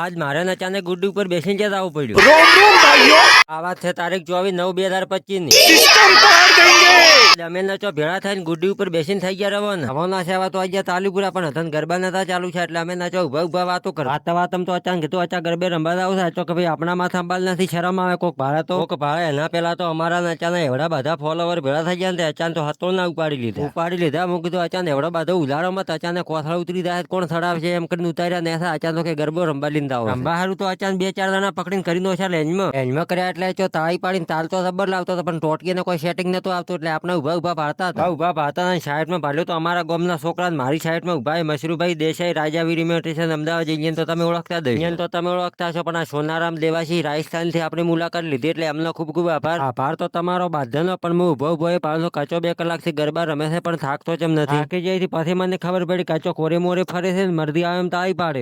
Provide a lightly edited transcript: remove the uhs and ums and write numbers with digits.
આજ મારે અચાનક ગુડ્ડી ઉપર બેસીને જતા આવવું પડ્યું. આ વાત છે તારીખ 24/9/2025 ની. અમે નચો ભેળા થઈને ગુડ્ડી ઉપર બેસીને થઈ ગયા રવાના. હવાના સેવા તો આજે તાલીપુરા પણ હતા ગરબા નતા ચાલુ છે એટલે અમે નચો ઉભા વાતો કર. વાતમ તો અચાનક કીધું અચા ગરબે રમવા આવું થાય તો કે ભાઈ આપણા માથા અંબાલ નથી શરમ આવે કોક ભાડે તો કોક ભાડે. એના પેલા તો અમારા અચાનક એવડા બધા ફોલોવર ભેળા થઈ ગયા ને અચાનક તો હતો ના ઉપાડી લીધા. હું કીધું અચાનક એવડો બધો ઉલાળો મત અચાનક કોથળા ઉતરી જાય કોણ થડાવશે એમ કરીને ઉતાર્યા ને અચાનક કે ગરબો રમવા લીધા હોય. રંબા હારું તો અચાનક 2-4 જણા પકડીને કરી નો છે એન્જમાં કર્યા એટલે જો તાળી પાડીને તાલ તો જબર લાવતો હતો પણ ટોટકીને કોઈ સેટિંગ નતું આવતું એટલે આપણે ઉભા ભાળતા હતા. ઉભા ભાળતા સાઈડમાં ભાલ્યો તો અમારા ગામના છોકરા મારી સાઈડમાં ઉભા મશરૂભાઈ દેસાઈ રાજાવી રિમોટેશન અમદાવાદ જઈએ તો તમે ઓળખતા દઈ તો તમે ઓળખતા છો પણ આ સોનારામ દેવાસી રાજસ્થાન થી આપણે મુલાકાત લીધી એટલે એમનો ખૂબ આભાર તો તમારો બાધનો. પણ હું ઉભો પાછો કાચો 2 કલાકથી ગરબા રમે છે પણ થાકતો જેમ નથી. થાકી જાય પછી મને ખબર પડી કાચો કોરે મોરે ફરે છે મરદી આવે એમ તાળી પાડે.